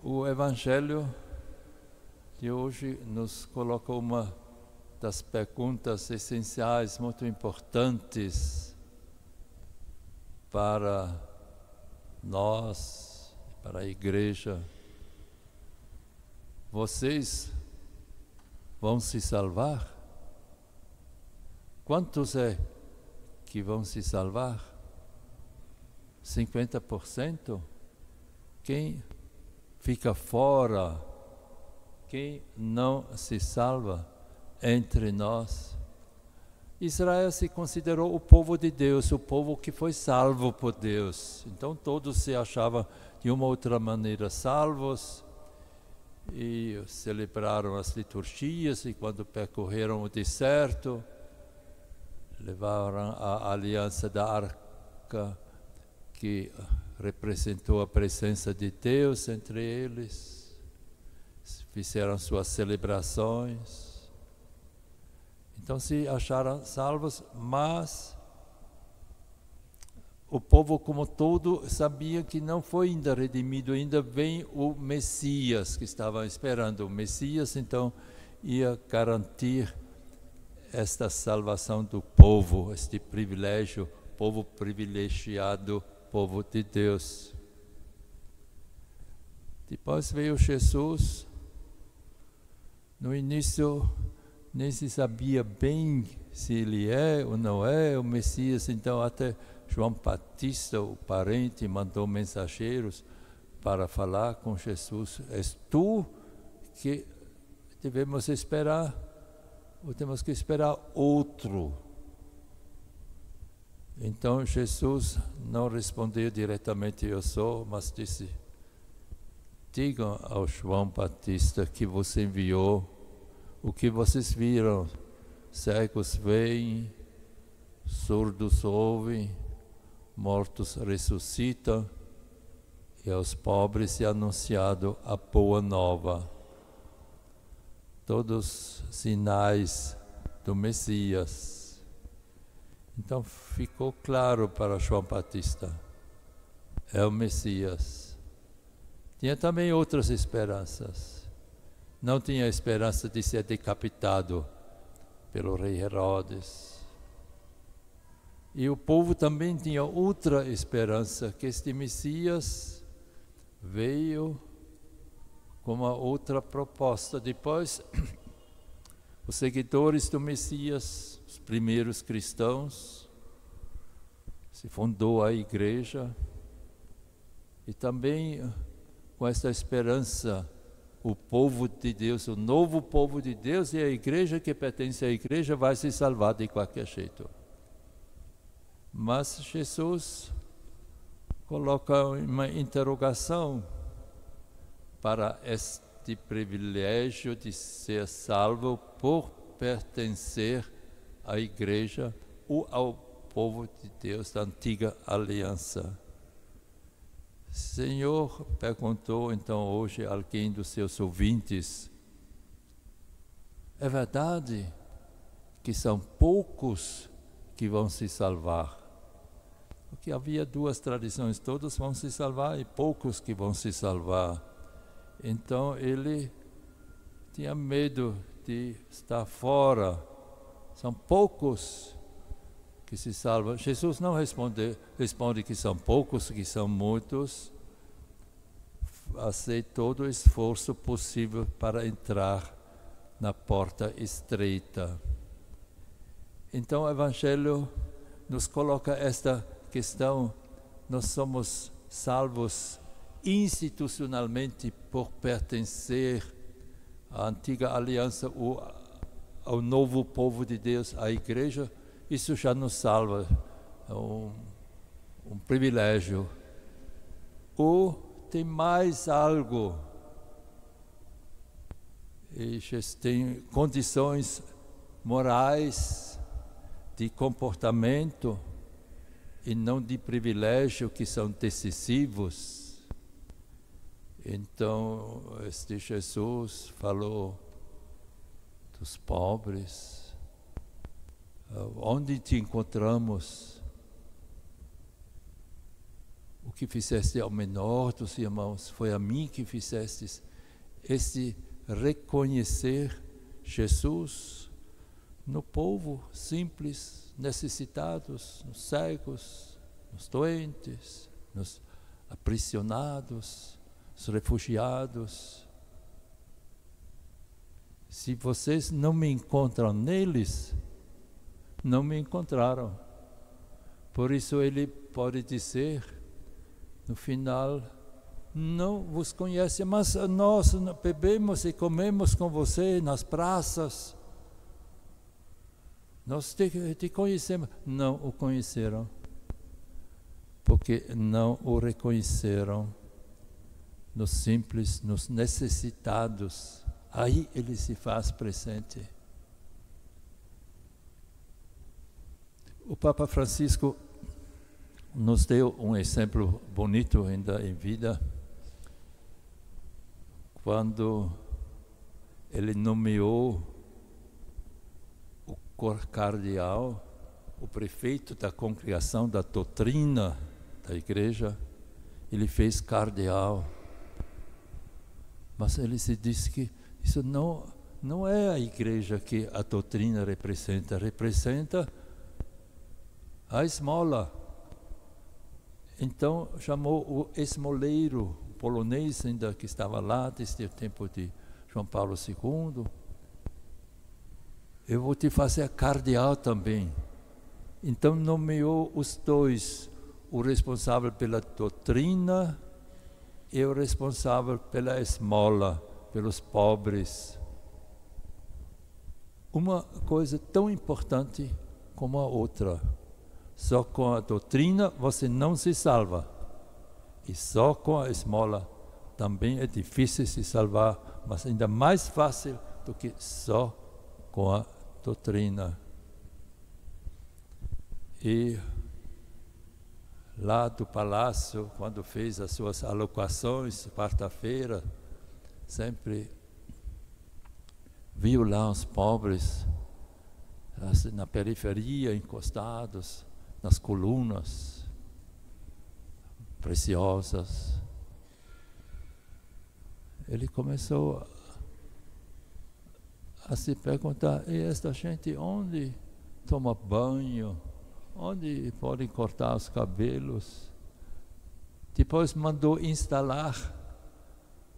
O Evangelho de hoje nos coloca uma das perguntas essenciais, muito importantes para nós, para a igreja. Vocês vão se salvar? Quantos é que vão se salvar? 50%? Quem fica fora? Quem não se salva entre nós? Israel se considerou o povo de Deus, o povo que foi salvo por Deus. Então todos se achavam de uma ou outra maneira salvos e celebraram as liturgias, e quando percorreram o deserto, levaram a aliança da arca, que representou a presença de Deus entre eles, fizeram suas celebrações. Então se acharam salvos, mas o povo como todo sabia que não foi ainda redimido, ainda vem o Messias que estavam esperando. O Messias então ia garantir esta salvação do povo, este privilégio, povo privilegiado, povo de Deus. Depois veio Jesus. No início nem se sabia bem se ele é ou não é o Messias, então até João Batista, o parente, mandou mensageiros para falar com Jesus. És tu que devemos esperar, ou temos que esperar outro? Então Jesus não respondeu diretamente, eu sou, mas disse, digam ao João Batista que você enviou o que vocês viram. Cegos veem, surdos ouvem, mortos ressuscitam, e aos pobres é anunciado a boa nova. Todos sinais do Messias. Então ficou claro para João Batista, é o Messias. Tinha também outras esperanças. Não tinha esperança de ser decapitado pelo rei Herodes. E o povo também tinha outra esperança, que este Messias veio com uma outra proposta. Depois, os seguidores do Messias, os primeiros cristãos, se fundou a igreja, e também com essa esperança, o povo de Deus, o novo povo de Deus, e a igreja que pertence à igreja vai se salvar de qualquer jeito. Mas Jesus coloca uma interrogação para este privilégio de ser salvo por pertencer à igreja ou ao povo de Deus da antiga aliança. Senhor, perguntou então hoje alguém dos seus ouvintes, é verdade que são poucos que vão se salvar? Porque havia duas tradições, todos vão se salvar e poucos que vão se salvar. Então ele tinha medo de estar fora. São poucos que se salvam. Jesus não responde que são poucos, que são muitos. Faz todo o esforço possível para entrar na porta estreita. Então o Evangelho nos coloca esta questão: nós somos salvos institucionalmente por pertencer à antiga aliança ou ao novo povo de Deus, à igreja. Isso já nos salva, é um privilégio. Ou tem mais algo, e tem condições morais, de comportamento, e não de privilégio, que são decisivos. Então, este Jesus falou dos pobres. Onde te encontramos? O que fizeste ao menor dos irmãos, foi a mim que fizestes. Este reconhecer Jesus no povo simples, necessitados, nos cegos, nos doentes, nos aprisionados, os refugiados. Se vocês não me encontram neles, não me encontraram. Por isso ele pode dizer, no final, não vos conhece, mas nós bebemos e comemos com você nas praças. Nós te conhecemos. Não o conheceram, porque não o reconheceram nos simples, nos necessitados. Aí ele se faz presente. O Papa Francisco nos deu um exemplo bonito ainda em vida, quando ele nomeou o cardeal, o prefeito da congregação da doutrina da igreja, ele fez cardeal. Mas ele se disse que isso não é a igreja que a doutrina representa a esmola. Então chamou o esmoleiro polonês, ainda que estava lá desde o tempo de João Paulo II. Eu vou te fazer cardeal também. Então nomeou os dois, o responsável pela doutrina e o responsável pela esmola, pelos pobres. Uma coisa tão importante como a outra. Só com a doutrina você não se salva. E só com a esmola também é difícil se salvar, mas ainda mais fácil do que só com a doutrina. E lá do palácio, quando fez as suas alocuções, quarta-feira, sempre viu lá os pobres na periferia, encostados nas colunas preciosas. Ele começou a se perguntar, e esta gente onde toma banho? Onde podem cortar os cabelos? Depois mandou instalar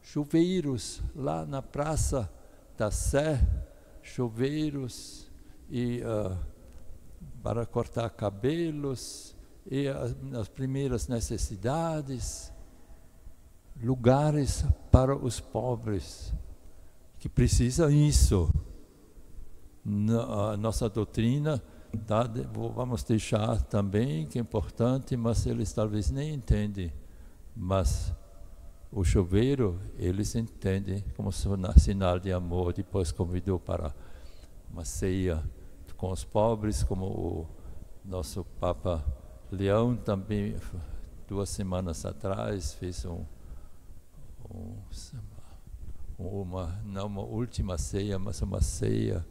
chuveiros lá na Praça da Sé, chuveiros para cortar cabelos e as primeiras necessidades, lugares para os pobres que precisam isso. A nossa doutrina vamos deixar também, que é importante, mas eles talvez nem entendem. Mas o chuveiro, eles entendem como sinal de amor. Depois convidou para uma ceia com os pobres, como o nosso Papa Leão também, 2 semanas atrás, fez não uma última ceia, mas uma ceia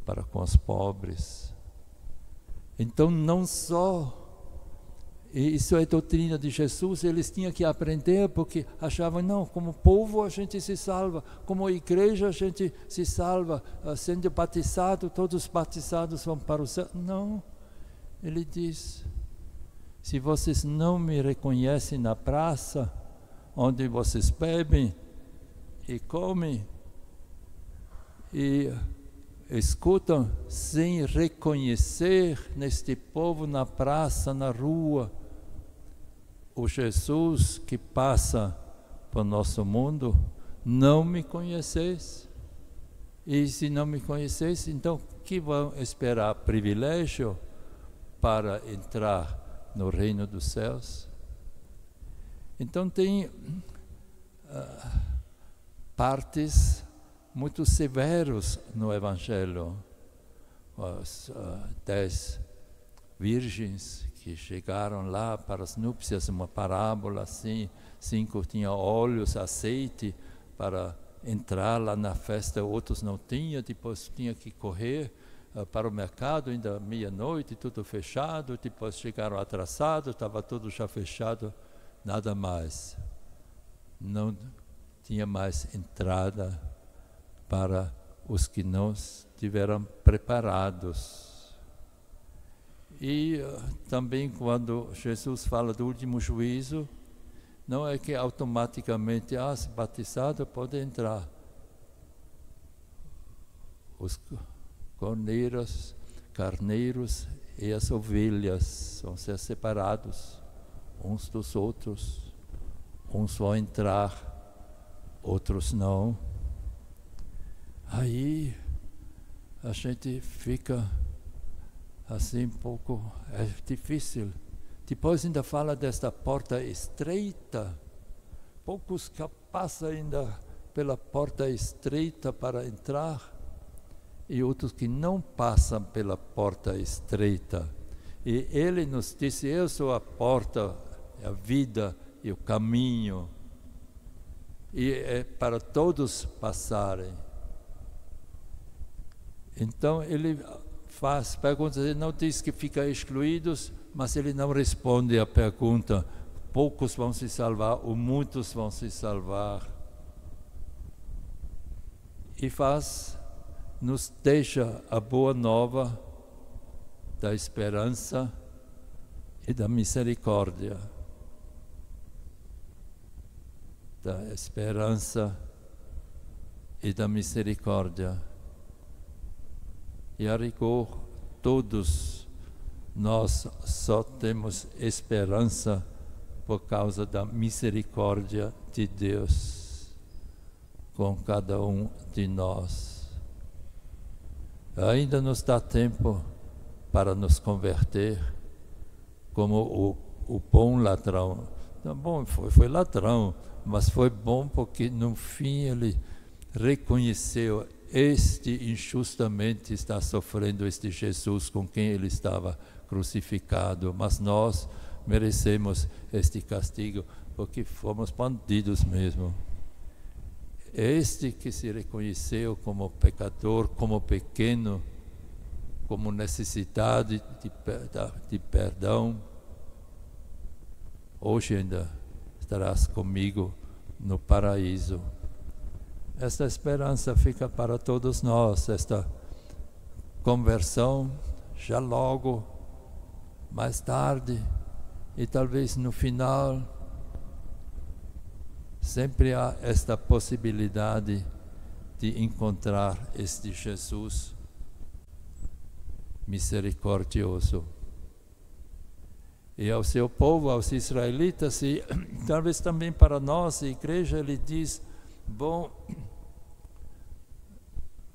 para com os pobres. Então, não só, e isso é doutrina de Jesus, eles tinham que aprender, porque achavam, não, como povo a gente se salva, como igreja a gente se salva, sendo batizado, todos os batizados vão para o céu. Não, ele diz, se vocês não me reconhecem na praça, onde vocês bebem e comem, e escutam sem reconhecer neste povo na praça, na rua, o Jesus que passa por nosso mundo, não me conheceis. E se não me conheceis, então que vão esperar privilégio para entrar no reino dos céus? Então tem partes muito severos no Evangelho. As 10 virgens que chegaram lá para as núpcias, uma parábola assim, 5 tinham óleos, azeite para entrar lá na festa, outros não tinham, depois tinha que correr para o mercado, ainda meia-noite, tudo fechado, depois chegaram atrasados, estava tudo já fechado. nada mais. Não tinha mais entrada para os que não estiveram preparados. E também quando Jesus fala do último juízo, não é que automaticamente, se batizado pode entrar. Os carneiros e as ovelhas vão ser separados uns dos outros. Uns vão entrar, outros não. Aí a gente fica assim um pouco, é difícil. Depois ainda fala desta porta estreita. Poucos que passam ainda pela porta estreita para entrar e outros que não passam pela porta estreita. E ele nos disse, eu sou a porta, a vida e o caminho. E é para todos passarem. Então ele faz perguntas, ele não diz que fica excluídos, mas ele não responde à pergunta, poucos vão se salvar ou muitos vão se salvar. E nos deixa a boa nova da esperança e da misericórdia. Da esperança e da misericórdia. E a rigor, todos nós só temos esperança por causa da misericórdia de Deus com cada um de nós. Ainda nos dá tempo para nos converter como o bom ladrão. Não, bom, foi ladrão, mas foi bom porque no fim ele reconheceu este injustamente está sofrendo este Jesus com quem ele estava crucificado, mas nós merecemos este castigo porque fomos bandidos mesmo. Este que se reconheceu como pecador, como pequeno, como necessidade de perdão, hoje ainda estarás comigo no paraíso. Esta esperança fica para todos nós, esta conversão já logo, mais tarde, e talvez no final, sempre há esta possibilidade de encontrar este Jesus misericordioso. E ao seu povo, aos israelitas, e talvez também para nós, a igreja, ele diz, bom,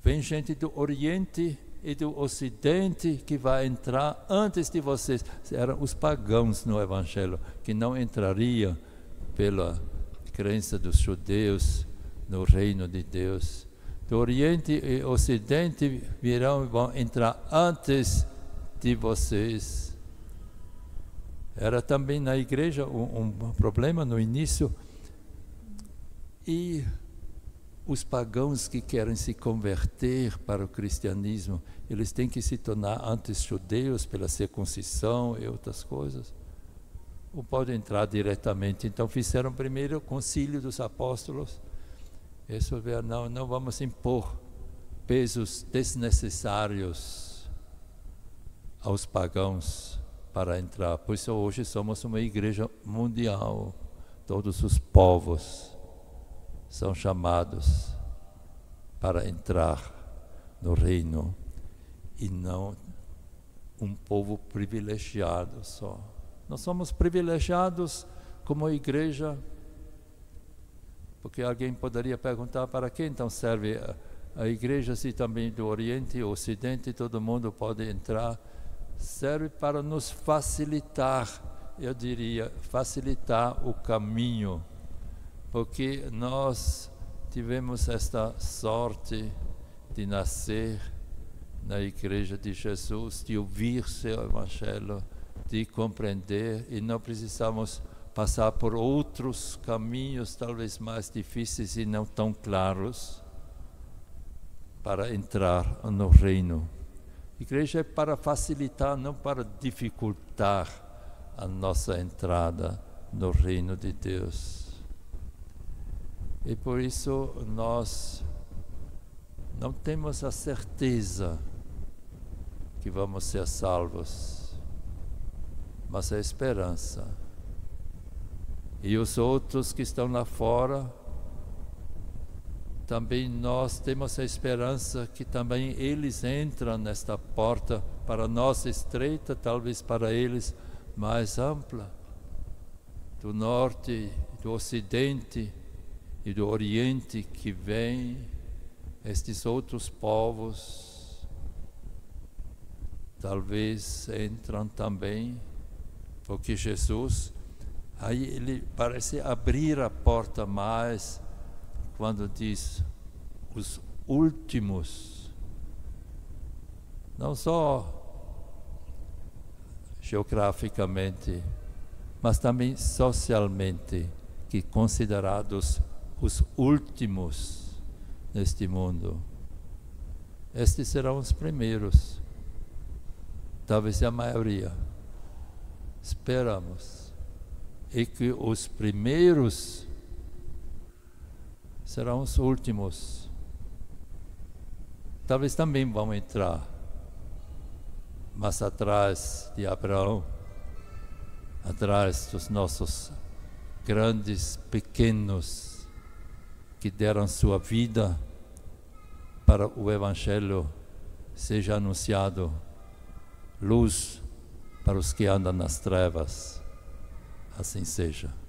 vem gente do Oriente e do Ocidente que vai entrar antes de vocês. Eram os pagãos no Evangelho, que não entrariam pela crença dos judeus no reino de Deus. Do Oriente e Ocidente vão entrar antes de vocês. Era também na igreja um problema no início. E os pagãos que querem se converter para o cristianismo, eles têm que se tornar antes judeus pela circuncisão e outras coisas. Ou podem entrar diretamente. Então fizeram primeiro o concílio dos apóstolos. Eles falaram, não vamos impor pesos desnecessários aos pagãos para entrar. Por isso hoje somos uma igreja mundial. Todos os povos são chamados para entrar no reino e não um povo privilegiado só. Nós somos privilegiados como igreja, porque alguém poderia perguntar para que então serve a igreja se também do Oriente e Ocidente todo mundo pode entrar. Serve para nos facilitar, eu diria, facilitar o caminho, porque nós tivemos esta sorte de nascer na Igreja de Jesus, de ouvir seu Evangelho, de compreender, e não precisamos passar por outros caminhos, talvez mais difíceis e não tão claros, para entrar no reino. A igreja é para facilitar, não para dificultar a nossa entrada no reino de Deus. E por isso nós não temos a certeza que vamos ser salvos, mas a esperança. E os outros que estão lá fora, também nós temos a esperança que também eles entram nesta porta, para nós estreita, talvez para eles mais ampla, do norte, do ocidente e do oriente, que vêm estes outros povos, talvez entram também, porque Jesus, aí ele parece abrir a porta mais, quando diz os últimos, não só geograficamente, mas também socialmente, que considerados os últimos neste mundo. Estes serão os primeiros, talvez a maioria. Esperamos. E que os primeiros serão os últimos. Talvez também vão entrar, mas atrás de Abraão, atrás dos nossos grandes, pequenos, que deram sua vida para o Evangelho seja anunciado, luz para os que andam nas trevas. Assim seja.